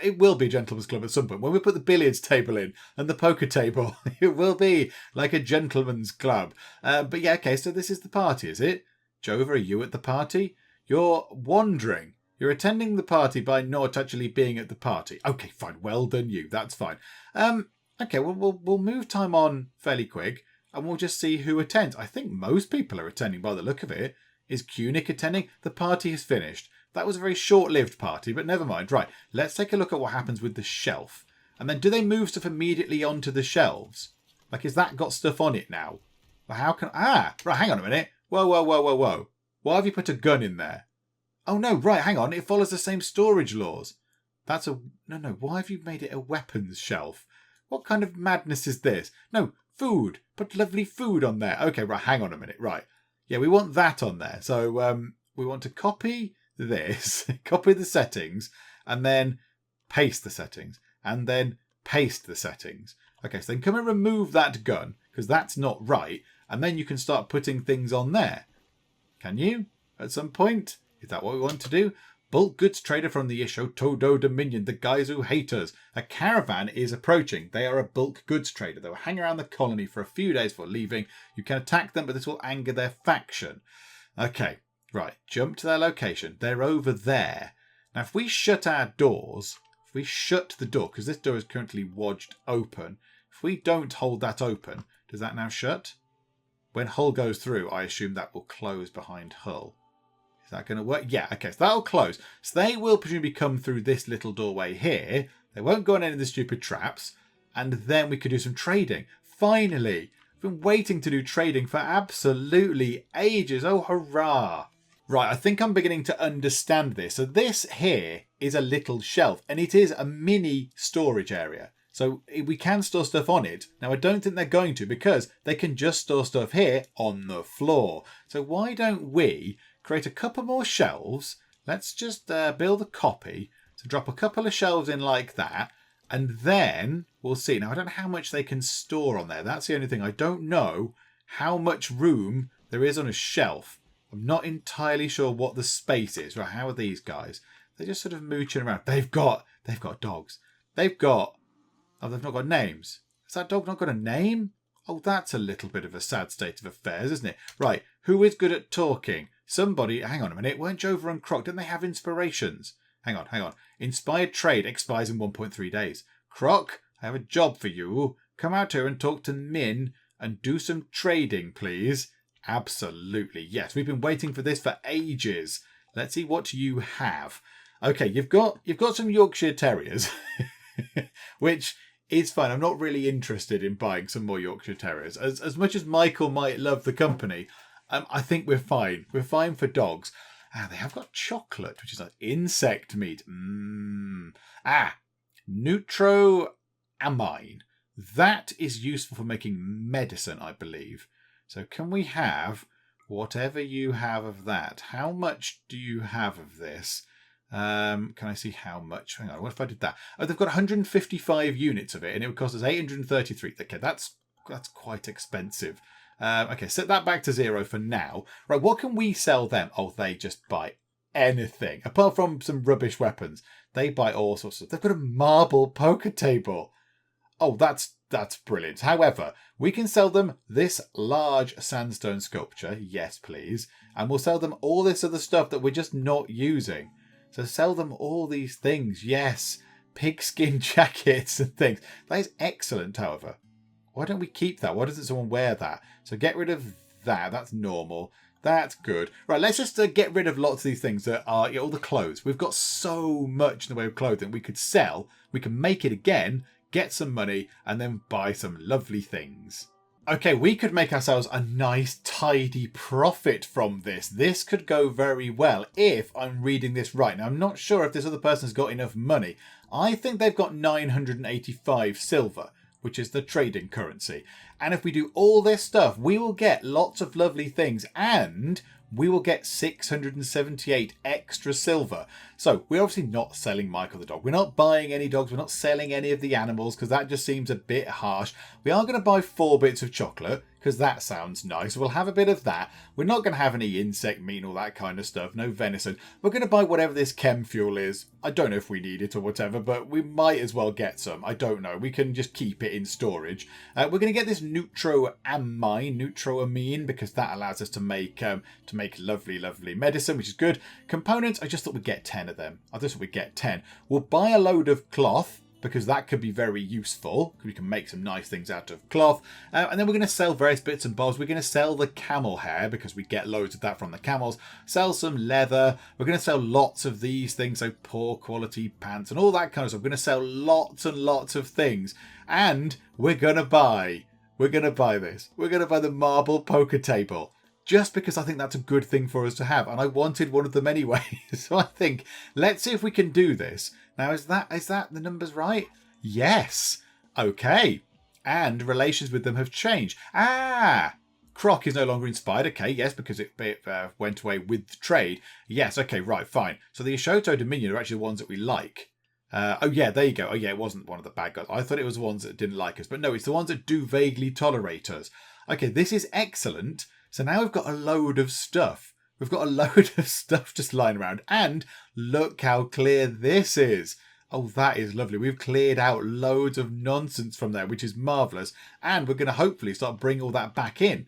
It will be a gentleman's club at some point. When we put the billiards table in and the poker table, it will be like a gentleman's club. But yeah, okay, so this is the party, is it? Jova, are you at the party? You're wandering. You're attending the party by not actually being at the party. Okay, fine. Well done, you. That's fine. Okay, well, we'll move time on fairly quick and we'll just see who attends. I think most people are attending by the look of it. Is Kunik attending? The party has finished. That was a very short-lived party, but never mind. Right, let's take a look at what happens with the shelf. And then do they move stuff immediately onto the shelves? Like, has that got stuff on it now? Well, how can... right, hang on a minute. Whoa. Why have you put a gun in there? Oh, no, right, hang on. It follows the same storage laws. That's a... No, why have you made it a weapons shelf? What kind of madness is this? No, food. Put lovely food on there. Okay, right, hang on a minute. Right. Yeah, we want that on there. So we want to copy this, copy the settings, and then paste the settings, and then paste the settings. Okay, so then come and remove that gun, because that's not right, and then you can start putting things on there. Can you? At some point? Is that what we want to do? Bulk goods trader from the Ishotodo Dominion, the guys who hate us. A caravan is approaching. They are a bulk goods trader. They will hang around the colony for a few days before leaving. You can attack them, but this will anger their faction. Okay, right. Jump to their location. They're over there. Now, if we shut our doors, if we shut the door, because this door is currently wedged open, if we don't hold that open, does that now shut? When Hull goes through, I assume that will close behind Hull. Is that going to work? Yeah, okay, so that'll close. So they will presumably come through this little doorway here. They won't go on any of the stupid traps. And then we could do some trading. Finally! I've been waiting to do trading for absolutely ages. Oh, hurrah! Right, I think I'm beginning to understand this. So this here is a little shelf. And it is a mini storage area. So we can store stuff on it. Now, I don't think they're going to because they can just store stuff here on the floor. So why don't we... create a couple more shelves. Let's just build a copy. So drop a couple of shelves in like that. And then we'll see. Now, I don't know how much they can store on there. That's the only thing. I don't know how much room there is on a shelf. I'm not entirely sure what the space is. Right, how are these guys? They're just sort of mooching around. They've got dogs. They've got... Oh, they've not got names. Has that dog not got a name? Oh, that's a little bit of a sad state of affairs, isn't it? Right, who is good at talking? Somebody, hang on a minute, weren't Jova and Croc, didn't they have inspirations? Hang on. Inspired trade expires in 1.3 days. Croc, I have a job for you. Come out here and talk to Min and do some trading, please. Absolutely, yes. We've been waiting for this for ages. Let's see what you have. Okay, you've got some Yorkshire Terriers, which is fine. I'm not really interested in buying some more Yorkshire Terriers. As much as Michael might love the company, I think we're fine. We're fine for dogs. They have got chocolate, which is like insect meat. Neutroamine. That is useful for making medicine, I believe. So can we have whatever you have of that? How much do you have of this? Can I see how much? Hang on, what if I did that? Oh, they've got 155 units of it, and it would cost us 833. Okay, that's quite expensive. Okay, set that back to 0 for now. Right, what can we sell them? Oh, they just buy anything. Apart from some rubbish weapons. They buy all sorts of stuff. They've got a marble poker table. Oh, that's brilliant. However, we can sell them this large sandstone sculpture. Yes, please. And we'll sell them all this other stuff that we're just not using. So sell them all these things. Yes, pigskin jackets and things. That is excellent, however. Why don't we keep that? Why doesn't someone wear that? So get rid of that. That's normal. That's good. Right, let's just get rid of lots of these things that are all the clothes. We've got so much in the way of clothing we could sell. We can make it again, get some money, and then buy some lovely things. Okay, we could make ourselves a nice, tidy profit from this. This could go very well if I'm reading this right. Now, I'm not sure if this other person's got enough money. I think they've got 985 silver, which is the trading currency. And if we do all this stuff, we will get lots of lovely things and we will get 678 extra silver. So we're obviously not selling Michael the dog. We're not buying any dogs. We're not selling any of the animals because that just seems a bit harsh. We are going to buy 4 bits of chocolate because that sounds nice. We'll have a bit of that. We're not going to have any insect meat and all that kind of stuff. No venison. We're going to buy whatever this chem fuel is. I don't know if we need it or whatever, but we might as well get some. I don't know. We can just keep it in storage. We're going to get this neutroamine, because that allows us to make lovely, lovely medicine, which is good. Components, I just thought we'd get 10 of them. I just thought we'd get 10. We'll buy a load of cloth, because that could be very useful. We can make some nice things out of cloth. And then we're going to sell various bits and bobs. We're going to sell the camel hair because we get loads of that from the camels. Sell some leather. We're going to sell lots of these things, so poor quality pants and all that kind of stuff. We're going to sell lots and lots of things. And we're going to buy this. We're going to buy the marble poker table. Just because I think that's a good thing for us to have. And I wanted one of them anyway. So I think, let's see if we can do this. Now, is that the numbers right? Yes. Okay. And relations with them have changed. Croc is no longer inspired. Okay, yes, because it went away with the trade. Yes, okay, right, fine. So the Ashoto Dominion are actually the ones that we like. Oh, yeah, there you go. Oh, yeah, it wasn't one of the bad guys. I thought it was the ones that didn't like us. But no, it's the ones that do vaguely tolerate us. Okay, this is excellent. So now we've got a load of stuff. We've got a load of stuff just lying around. And look how clear this is. Oh, that is lovely. We've cleared out loads of nonsense from there, which is marvellous. And we're going to hopefully start bringing all that back in.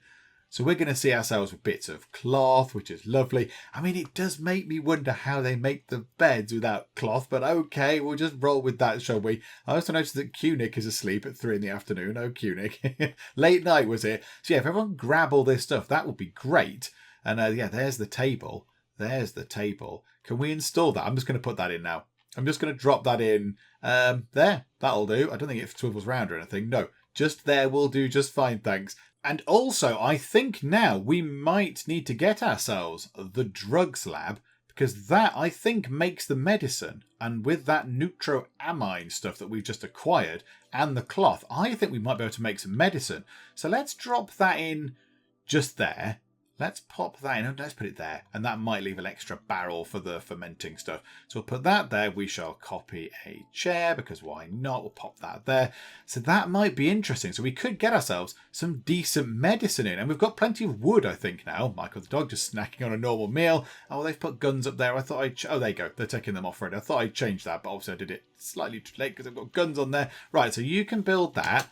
So we're going to see ourselves with bits of cloth, which is lovely. I mean, it does make me wonder how they make the beds without cloth. But okay, we'll just roll with that, shall we? I also noticed that Q-Nick is asleep at 3 in the afternoon. Oh, Q-Nick. Late night was it? So yeah, if everyone grab all this stuff, that would be great. And yeah, there's the table. There's the table. Can we install that? I'm just going to put that in now. I'm just going to drop that in. There. That'll do. I don't think it swivels round or anything. No, just there will do just fine, thanks. And also, I think now we might need to get ourselves the drugs lab, because that, I think, makes the medicine. And with that neutroamine stuff that we've just acquired and the cloth, I think we might be able to make some medicine. So let's drop that in just there. Let's pop that in. Let's put it there. And that might leave an extra barrel for the fermenting stuff. So we'll put that there. We shall copy a chair, because why not? We'll pop that there. So that might be interesting. So we could get ourselves some decent medicine in. And we've got plenty of wood, I think, now. Michael the dog just snacking on a normal meal. Oh, they've put guns up there. I thought oh, there you go. They're taking them off already. I thought I'd change that, but obviously I did it slightly too late because I've got guns on there. Right, so you can build that.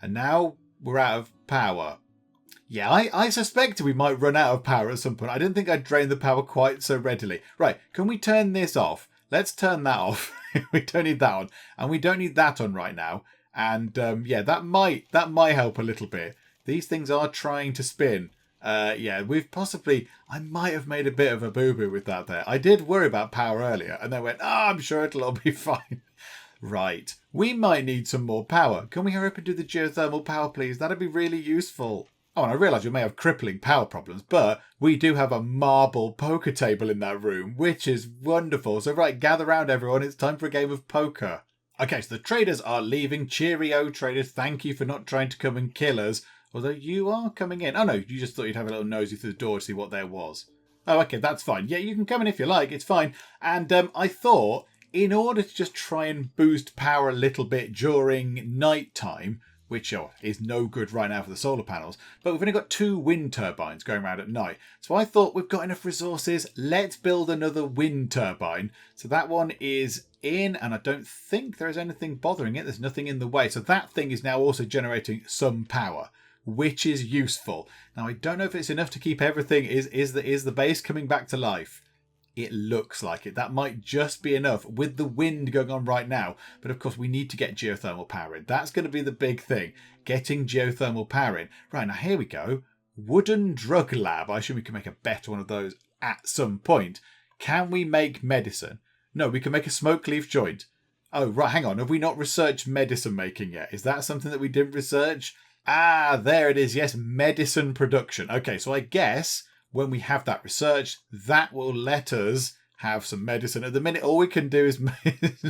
And now we're out of power. Yeah, I suspected we might run out of power at some point. I didn't think I'd drain the power quite so readily. Right, can we turn this off? Let's turn that off. We don't need that on. And we don't need that on right now. And yeah, that might help a little bit. These things are trying to spin. Yeah, I might have made a bit of a boo-boo with that there. I did worry about power earlier. And then went, I'm sure it'll all be fine. Right, we might need some more power. Can we hurry up and do the geothermal power, please? That'd be really useful. Oh, and I realise we may have crippling power problems, but we do have a marble poker table in that room, which is wonderful. So right, gather round everyone, it's time for a game of poker. Okay, so the traders are leaving. Cheerio, traders, thank you for not trying to come and kill us. Although you are coming in. Oh no, you just thought you'd have a little nosy through the door to see what there was. Oh, okay, that's fine. Yeah, you can come in if you like, it's fine. And I thought, in order to just try and boost power a little bit during night time, which is no good right now for the solar panels. But we've only got 2 wind turbines going around at night. So I thought we've got enough resources. Let's build another wind turbine. So that one is in, and I don't think there is anything bothering it. There's nothing in the way. So that thing is now also generating some power, which is useful. Now, I don't know if it's enough to keep everything. Is the base coming back to life? It looks like it. That might just be enough with the wind going on right now. But of course, we need to get geothermal power in. That's going to be the big thing. Getting geothermal power in. Right, now here we go. wooden drug lab. I assume we can make a better one of those at some point. Can we make medicine? No, we can make a smoke leaf joint. Oh, right, hang on. Have we not researched medicine making yet? Is that something that we didn't research? Ah, there it is. Yes, medicine production. Okay, so I guess when we have that research, that will let us have some medicine. At the minute, all we can do is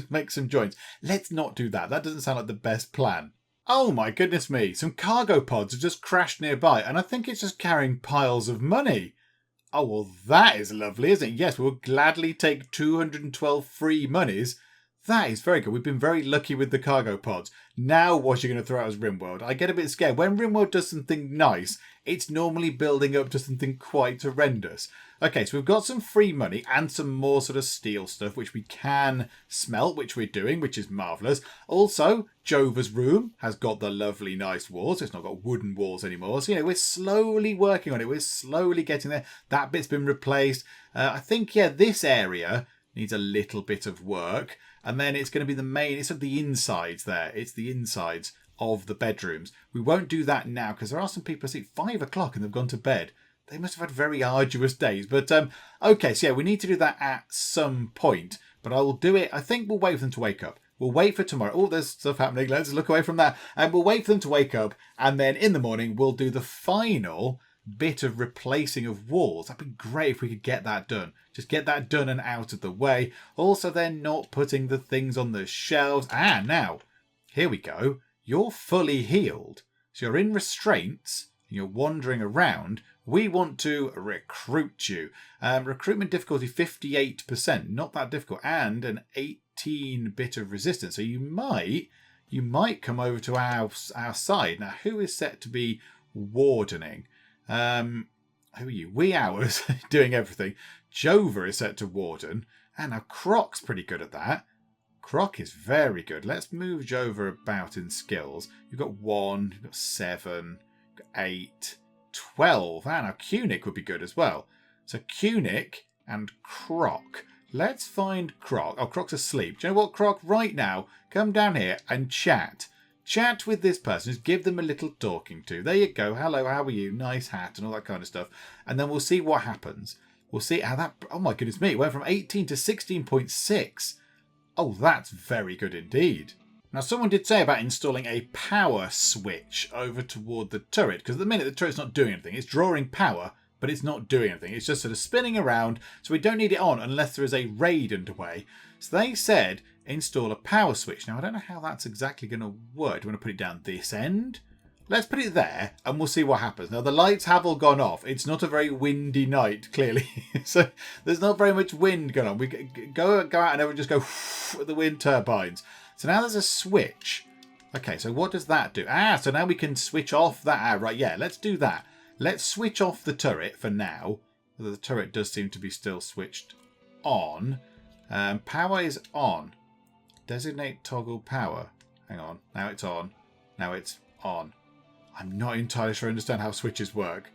make some joints. Let's not do that. That doesn't sound like the best plan. Oh my goodness me. Some cargo pods have just crashed nearby, and I think it's just carrying piles of money. Oh, well, that is lovely, isn't it? Yes, we'll gladly take 212 free monies. That is very good. We've been very lucky with the cargo pods. Now what are you going to throw out as Rimworld? I get a bit scared. When Rimworld does something nice, it's normally building up to something quite horrendous. Okay, so we've got some free money and some more sort of steel stuff, which we can smelt, which we're doing, which is marvellous. Also, Jova's room has got the lovely nice walls. It's not got wooden walls anymore. So, we're slowly working on it. We're slowly getting there. That bit's been replaced. I think, this area needs a little bit of work. And then it's going to be the main, it's the insides there. It's the insides of the bedrooms. We won't do that now because there are some people asleep 5 o'clock and they've gone to bed. They must have had very arduous days. But, okay, so we need to do that at some point. But I will do it. I think we'll wait for them to wake up. We'll wait for tomorrow. Oh, there's stuff happening. Let's look away from that. And we'll wait for them to wake up. And then in the morning, we'll do the final bit of replacing of walls. That'd be great if we could get that done. Just get that done and out of the way. Also, then not putting the things on the shelves. And now, here we go. You're fully healed. So you're in restraints. And you're wandering around. We want to recruit you. Recruitment difficulty 58%. Not that difficult. And an 18 bit of resistance. So you might come over to our side. Now, who is set to be wardening? Who are you? Wee Hours doing everything. Jova is set to warden. And now Croc's pretty good at that. Croc is very good. Let's move Jova about in skills. You've got 1, you've got 7, you've got 8, 12. And now Cunic would be good as well. So Cunic and Croc. Let's find Croc. Oh, Croc's asleep. Do you know what, Croc? Right now, come down here and chat. Chat with this person. Just give them a little talking to. There you go. Hello, how are you? Nice hat and all that kind of stuff. And then we'll see what happens. We'll see how that... Oh my goodness me. It went from 18 to 16.6. Oh, that's very good indeed. Now, someone did say about installing a power switch over toward the turret. Because at the minute, the turret's not doing anything. It's drawing power, but it's not doing anything. It's just sort of spinning around. So we don't need it on unless there is a raid underway. So they said... install a power switch. Now, I don't know how that's exactly going to work. Do you want to put it down this end? Let's put it there and we'll see what happens. Now, the lights have all gone off. It's not a very windy night, clearly. So there's not very much wind going on. We go out and everyone just go at the wind turbines. So now there's a switch. Okay, so what does that do? So now we can switch off that. Right, yeah, let's do that. Let's switch off the turret for now. The turret does seem to be still switched on. Power is on. Designate toggle power. Hang on. Now it's on. Now it's on. I'm not entirely sure I understand how switches work.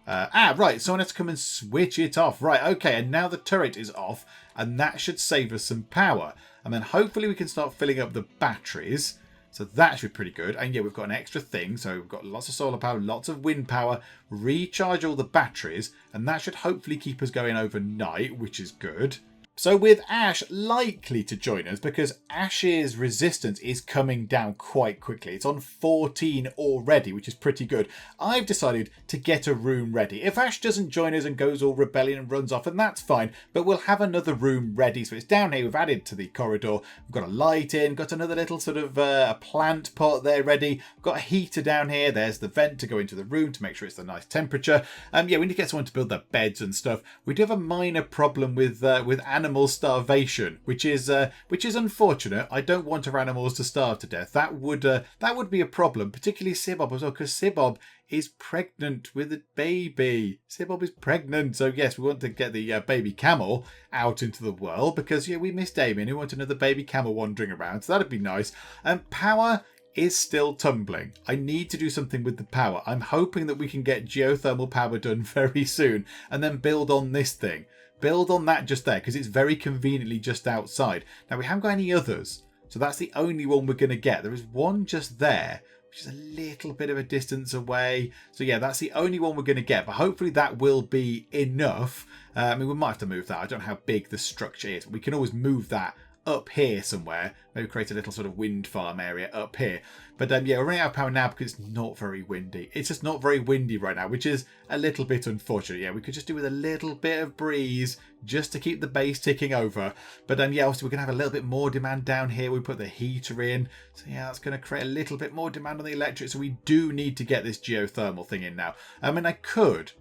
Right. Someone has to come and switch it off. Right. Okay. And now the turret is off. And that should save us some power. And then hopefully we can start filling up the batteries. So that should be pretty good. And yeah, we've got an extra thing. So we've got lots of solar power, lots of wind power. Recharge all the batteries. And that should hopefully keep us going overnight, which is good. So with Ash likely to join us because Ash's resistance is coming down quite quickly. It's on 14 already, which is pretty good. I've decided to get a room ready. If Ash doesn't join us and goes all rebellion and runs off, and that's fine, but we'll have another room ready. So it's down here. We've added to the corridor. We've got a light in, got another little sort of a plant pot there ready. We've got a heater down here. There's the vent to go into the room to make sure it's the nice temperature. Yeah, we need to get someone to build their beds and stuff. We do have a minor problem with animal starvation, which is unfortunate. I don't want our animals to starve to death. That would be a problem, particularly Sibob as well, because Sibob is pregnant with a baby. Sibob is pregnant, so yes, we want to get the baby camel out into the world because we miss Damien. We want another baby camel wandering around, so that'd be nice. And power is still tumbling. I need to do something with the power. I'm hoping that we can get geothermal power done very soon and then build on this thing. Build on that just there because it's very conveniently just outside. Now, we haven't got any others. So that's the only one we're going to get. There is one just there. which is a little bit of a distance away. So yeah, that's the only one we're going to get, but hopefully that will be enough. I mean, we might have to move that. I don't know how big the structure is. We can always move that up here somewhere. Maybe create a little sort of wind farm area up here. But yeah, we're running out of power now because it's not very windy. It's just not very windy right now, which is a little bit unfortunate. Yeah, we could just do with a little bit of breeze just to keep the base ticking over. But yeah, also we're going to have a little bit more demand down here. We put the heater in. So yeah, that's going to create a little bit more demand on the electric. So we do need to get this geothermal thing in now. I mean, I could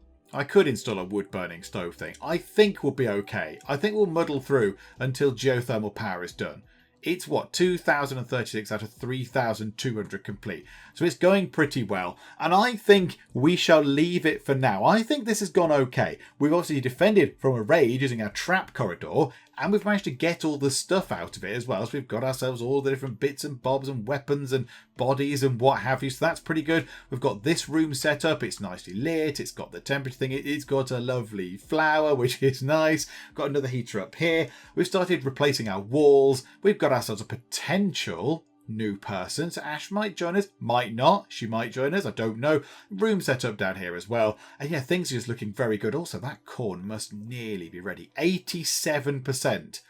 install a wood burning stove thing. I think we'll be okay. I think we'll muddle through until geothermal power is done. It's what, 2,036 out of 3,200 complete. So it's going pretty well. And I think we shall leave it for now. I think this has gone okay. We've obviously defended from a raid using our trap corridor. And we've managed to get all the stuff out of it as well. So we've got ourselves all the different bits and bobs and weapons and bodies and what have you. So that's pretty good. We've got this room set up. It's nicely lit. It's got the temperature thing. It's got a lovely flower, which is nice. Got another heater up here. We've started replacing our walls. We've got ourselves a potential new person. So Ash might join us, might not. She might join us, I don't know. Room set up down here as well. And yeah, things are just looking very good. Also, that corn must nearly be ready. 87%.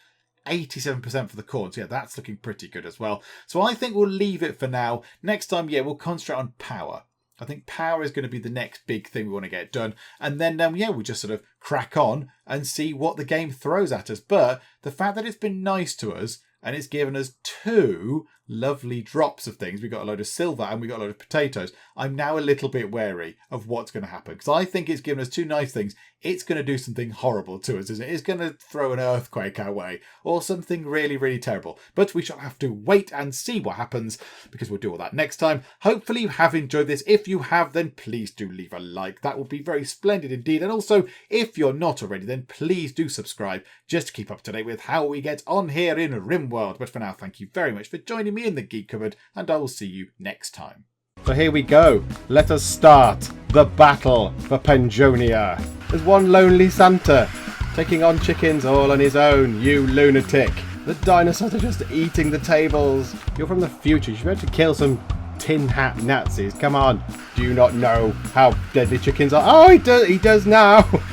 87% for the corn. So yeah, that's looking pretty good as well. So I think we'll leave it for now. Next time, yeah, we'll concentrate on power. I think power is going to be the next big thing we want to get done. And then, yeah, we'll just sort of crack on and see what the game throws at us. But the fact that it's been nice to us and it's given us 2 lovely drops of things. We got a load of silver and we got a load of potatoes. I'm now a little bit wary of what's going to happen because I think it's given us 2 nice things. It's going to do something horrible to us, isn't it? It's going to throw an earthquake our way or something really, really terrible. But we shall have to wait and see what happens because we'll do all that next time. Hopefully you have enjoyed this. If you have, then please do leave a like. That would be very splendid indeed. And also, if you're not already, then please do subscribe just to keep up to date with how we get on here in Rimworld. But for now, thank you very much for joining me in the Geek Cupboard, and I will see you next time. So here we go. Let us start the battle for Penjonia. There's one lonely Santa taking on chickens all on his own, you lunatic. The dinosaurs are just eating the tables. You're from the future. You should be able to kill some tin hat Nazis. Come on. Do you not know how deadly chickens are? Oh, he does now.